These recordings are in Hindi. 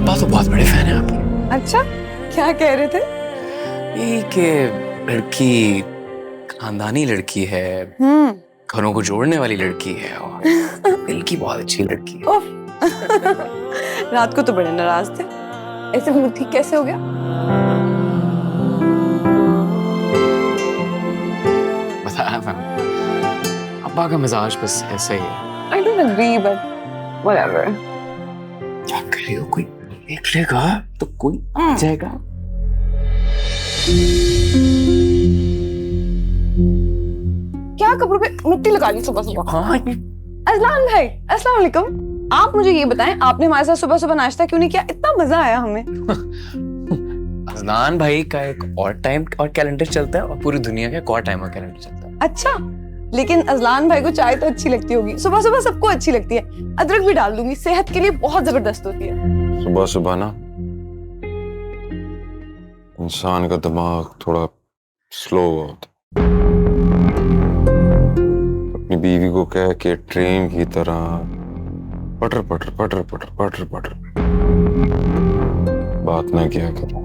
पापा तो बहुत बड़े फैन हैं आपके। अच्छा, क्या कह रहे थे? यही कि लड़की खानदानी लड़की है, घरों को जोड़ने वाली लड़की है और दिल की बहुत अच्छी लड़की है। ओफ। रात को तो बड़े नाराज थे, ऐसे मूड ठीक कैसे हो गया? बताया था, अब्बा का मिजाज बस ऐसा ही है। I don't agree, but whatever. क्या करेगा, कोई देख लेगा तो कोई आ जाएगा। क्या कपड़ों पे मिट्टी लगा ली सुबह सुबह? हाँ, अजलान भाई, अस्सलाम वालेकुम। आप मुझे ये बताएं, आपने हमारे साथ सुबह सुबह नाश्ता क्यों नहीं किया? इतना मजा आया हमें। अजलान भाई का एक और टाइम और कैलेंडर चलता है और पूरी दुनिया का एक और टाइम और कैलेंडर चलता है। अच्छा, लेकिन अजलान भाई को चाय तो अच्छी लगती होगी। सुबह सुबह सबको अच्छी लगती है। अदरक भी डाल दूंगी, सेहत के लिए बहुत जबरदस्त होती है। सुबह सुबह ना इंसान का दिमाग थोड़ा स्लो होता। अपनी बीवी को कह के ट्रेन की तरह पटर पटर पटर पटर पटर पटर बात ना किया करो।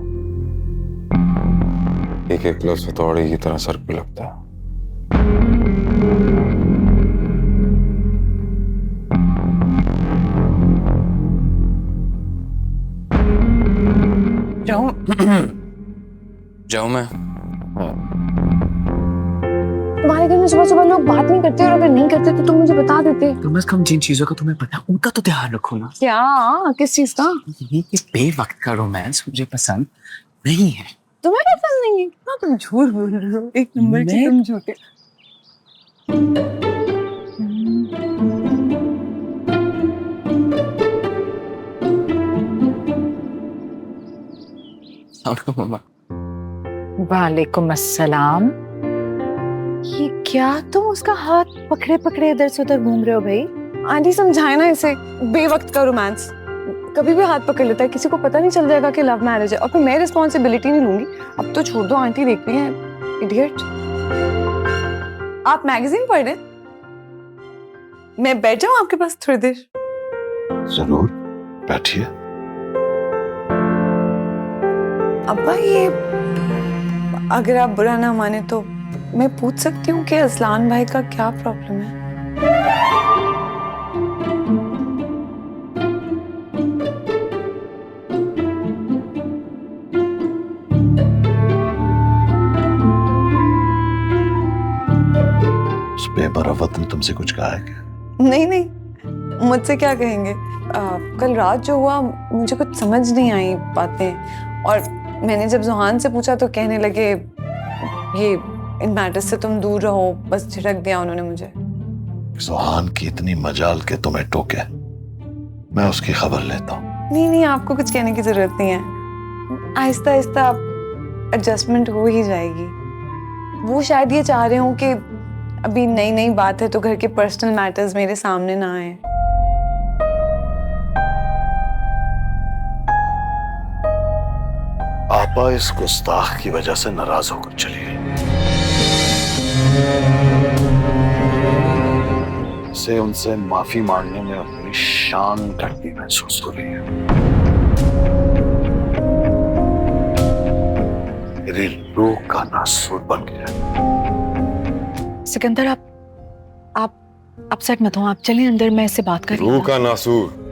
एक एक लफ्ज़ हथौड़े की तरह सर पे लगता है। जाऊं मैं? तुम्हारे घर में सुबह सुबह लोग बात नहीं करते, और अगर नहीं करते तो तुम मुझे बता देते। कम से कम जिन चीजों का तुम्हें पता है उनका तो ध्यान रखो ना। क्या? किस चीज का? ये कि बेवक्त का रोमांस मुझे पसंद नहीं है। तुम्हें पसंद नहीं है? हाँ, तुम झूठ बोल रहे हो, एक नंबर के तुम झूठे। मम्मा, वालेकुम अस्सलाम। ये क्या तुम उसका हाथ पकड़े पकड़े इधर से उधर घूम रहे हो भाई? आंटी समझाए ना इसे, बेवक्त का रोमांस कभी भी हाथ पकड़ लेता है, किसी को पता नहीं चल जाएगा कि लव मैरिज है, और फिर मैं रिस्पॉन्सिबिलिटी नहीं लूंगी। अब तो छोड़ दो, आंटी देख रही हैं, इडियट। आप मैगजीन पढ़ रहे? मैं बैठ जाऊं आपके पास थोड़ी देर? जरूर, बैठिए। अब्बा, ये अगर आप बुरा ना माने तो मैं पूछ सकती हूँ कि असलान भाई का क्या प्रॉब्लम है? उस बेमरा वतन ने तुमसे कुछ कहा है क्या? नहीं नहीं, मुझसे क्या कहेंगे? कल रात जो हुआ मुझे कुछ समझ नहीं आई बातें, और मैंने जब जुहान से पूछा तो कहने लगे ये इन मैटर्स से तुम दूर रहो, बस झिड़क दिया उन्होंने मुझे। सुहान की इतनी मजाल के तुम्हें टोके, मैं उसकी खबर लेता हूँ। नहीं नहीं, आपको कुछ कहने की जरूरत नहीं है। आहिस्ता आहिस्ता एडजस्टमेंट हो ही जाएगी। वो शायद ये चाह रहे हो कि अभी नई नई बात है तो घर के पर्सनल मैटर्स मेरे सामने ना आए। आपा इस गुस्ताख की वजह से नाराज होकर चली गई। इसे उनसे माफी मांगने में अपनी शान घटती महसूस हो रही है। मेरी रूह का नासूर बन गया। सिकंदर, आप अपसेट मत हो, आप चलिए अंदर, मैं इससे बात कर रही रूह हूँ। का नासूर।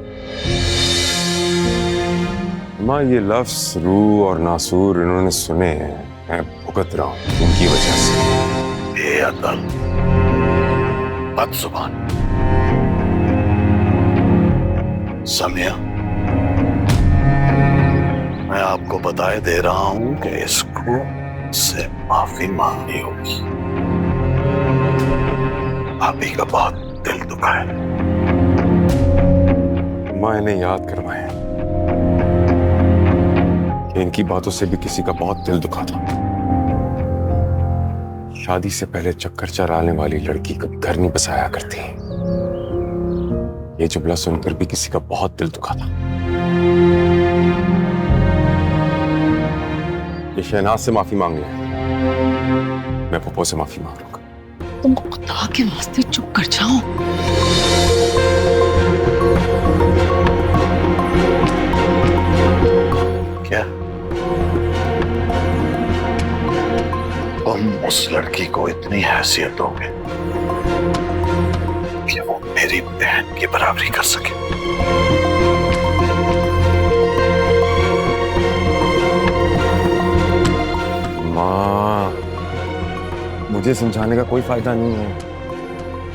माँ, ये लफ्ज रूह और नासूर इन्होंने सुने हैं, मैं भुगत रहा हूँ उनकी वजह से। बेअदब, बदजुबान, समिया, मैं आपको बताए दे रहा हूं कि इसको से माफी मांगनी होगी। आप ही का बहुत दिल दुखा है। माँ, इन्हें याद करवाएं कि इनकी बातों से भी किसी का बहुत दिल दुखा था। शादी से पहले चक्कर चलाने वाली लड़की कभी घर नहीं बसाया करती। ये जुमला सुनकर भी किसी का बहुत दिल दुखा था। ये शहनाज से माफी मांग ले, मैं पप्पो से माफी मांग लूंगा। तुम खुदा के वास्ते चुप कर जाओ। उस लड़की को इतनी हैसियत दोगे कि वो मेरी बहन की बराबरी कर सके? माँ, मुझे समझाने का कोई फायदा नहीं है।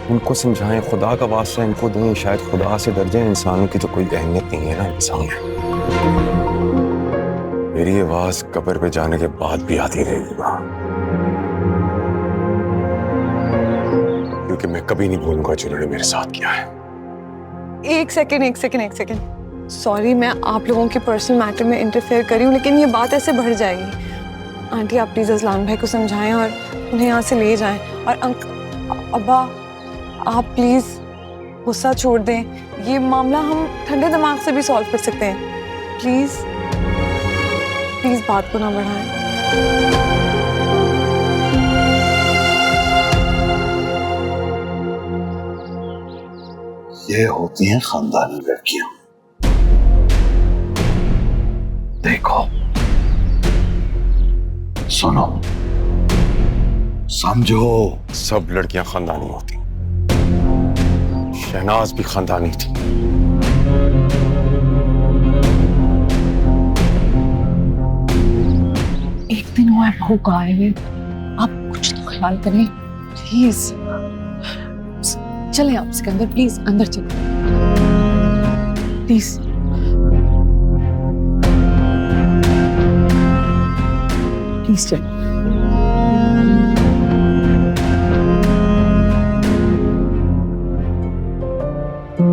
उनको समझाएं, खुदा का वास्ता इनको दें, शायद खुदा से डर जाए। इंसानों की तो कोई अहमियत नहीं है ना, इंसान है। मेरी आवाज कब्र पे जाने के बाद भी आती रहेगी वहां, क्योंकि मैं कभी नहीं भूलूंगा जिन्होंने मेरे साथ किया है। एक सेकंड। सॉरी, मैं आप लोगों के पर्सनल मैटर में इंटरफेयर करी हूँ, लेकिन ये बात ऐसे बढ़ जाएगी। आंटी, आप प्लीज अजलान भाई को समझाएं और उन्हें यहाँ से ले जाएं। और अब्बा, आप प्लीज गुस्सा छोड़ दें। ये मामला हम ठंडे दिमाग से भी सॉल्व कर सकते हैं। प्लीज बात को ना बढ़ाएं। ये होती हैं खानदानी लड़कियां। देखो, सुनो, समझो। सब लड़कियां खानदानी होती, शहनाज भी खानदानी थी। एक दिन वो होगा आए हुए, आप कुछ तो ख्याल करें प्लीज। चले आप इसके अंदर, प्लीज अंदर चले प्लीज। प्लीज चले।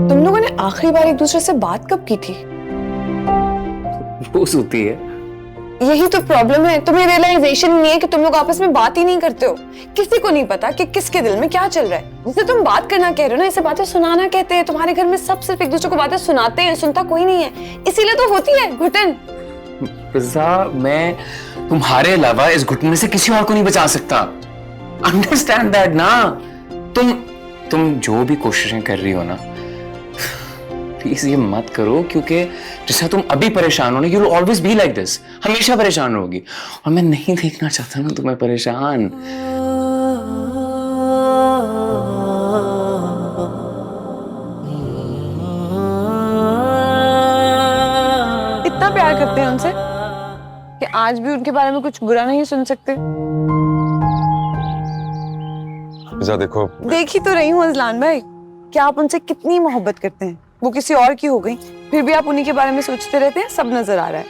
तुम लोगों ने आखिरी बार एक दूसरे से बात कब की थी? रोज होती है। यही तो प्रॉब्लम है, तुम्हें रियलाइजेशन नहीं है कि तुम लोग आपस में बात ही नहीं करते हो। किसी को नहीं पता कि किसके दिल में क्या चल रहा है। जिसे तुम बात करना कह रहे हो ना, इसे बातें सुनाना कहते हैं। तुम्हारे घर में सब सिर्फ एक दूसरे को बातें सुनाते हैं, सुनता कोई नहीं है। इसीलिए तो होती है घुटन। पिज़्ज़ा, मैं तुम्हारे अलावा इस घुटने से किसी और को नहीं बचा सकता। अंडरस्टैंड दैट ना। तुम जो भी कोशिशें कर रही हो ना, प्लीज ये मत करो, क्योंकि जैसा तुम अभी परेशान हो ना, you will always be like this. हमेशा परेशान होगी, और मैं नहीं देखना चाहता ना तुम्हें परेशान। इतना प्यार करते हैं उनसे कि आज भी उनके बारे में कुछ बुरा नहीं सुन सकते। देखो, देख ही तो रही हूँ अजलान भाई कि आप उनसे कितनी मोहब्बत करते हैं। वो किसी और की हो गई, फिर भी आप उन्हीं के बारे में सोचते रहते हैं। सब नजर आ रहा है।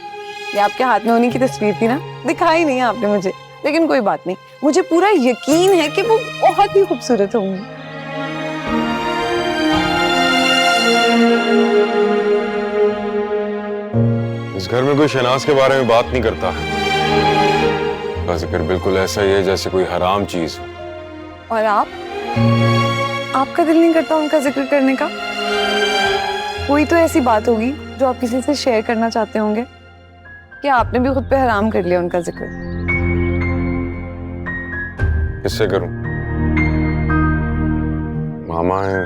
ये आपके हाथ में उन्हीं की तस्वीर थी ना, दिखाई नहीं है आपने मुझे, लेकिन कोई बात नहीं। मुझे पूरा यकीन है कि वो बहुत ही खूबसूरत होंगी। इस घर में कोई शहनाज के बारे में बात नहीं करता। का जिक्र बिल्कुल ऐसा ही है जैसे कोई हराम चीज हो। और आपका दिल नहीं करता उनका जिक्र करने का? कोई तो ऐसी बात होगी जो आप किसी से शेयर करना चाहते होंगे कि आपने भी खुद पे हराम कर लिया उनका जिक्र। किससे करूं? मामा है,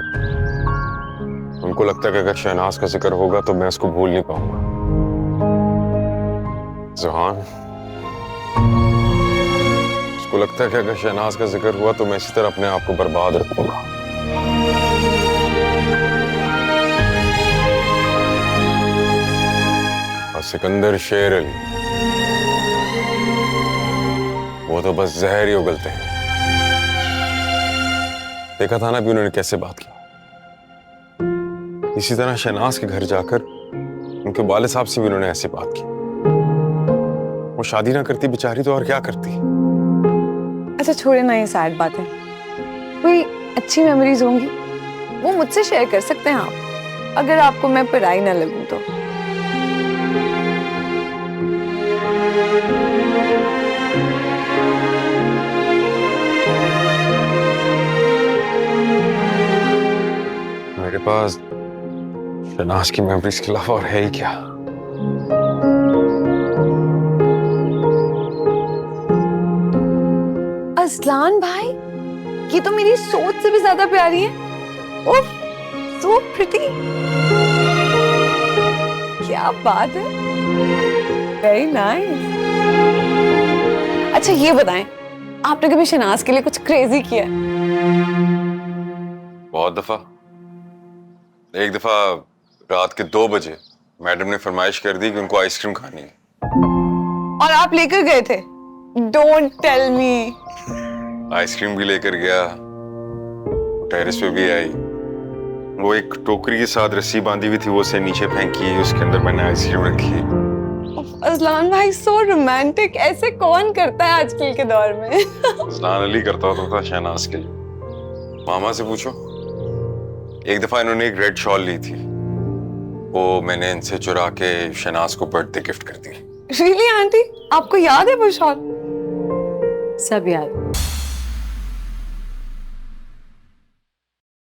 उनको लगता है कि अगर शहनाज का जिक्र होगा तो मैं उसको भूल नहीं पाऊंगा। ज़ुहान, उसको लगता है कि अगर शहनाज का जिक्र हुआ तो मैं इसी तरह अपने आप को बर्बाद रखूंगा। और सिकंदर शेर अली, वो तो बस जहर ही उगलते हैं। देखा था ना भी उन्होंने कैसे बात की। इसी तरह शहनाज के घर जाकर उनके वालिद साहब से भी उन्होंने ऐसी बात की। वो शादी ना करती बेचारी तो और क्या करती। अच्छा छोड़े ना ये सैड बातें। कोई अच्छी मेमोरीज होंगी, वो मुझसे शेयर कर सकते हैं आप, अगर आपको मैं पराई ना लगूं तो। मेरे पास शहनाज की मेमोरीज के अलावा और है ही क्या। अजलान भाई, ये तो मेरी सोच से भी ज्यादा प्यारी है। ओह, so pretty। क्या बात है, वेरी नाइस। अच्छा ये बताएं, आपने कभी शनाज के लिए कुछ क्रेजी किया है? बहुत दफा। एक दफा रात के 2 बजे मैडम ने फरमाइश कर दी कि उनको आइसक्रीम खानी है। और आप लेकर गए थे? Don't tell me. आइसक्रीम भी लेकर गया, टेरेस पे भी आई। वो एक टोकरी के साथ रस्सी बांधी हुई थी, वो उसे नीचे फेंकी, उसके अंदर मैंने आइसक्रीम रखी। अजलान भाई सो रोमांटिक, ऐसे कौन करता है आजकल के दौर में? अजलान अली करता होता था शहनाज के लिए। मामा से पूछो। एक दफा इन्होंने एक रेड शॉल ली थी, वो मैंने इनसे चुरा के शहनाज को बर्थडे गिफ्ट कर दी। रियली आंटी, आपको याद है वो शॉल? सब याद।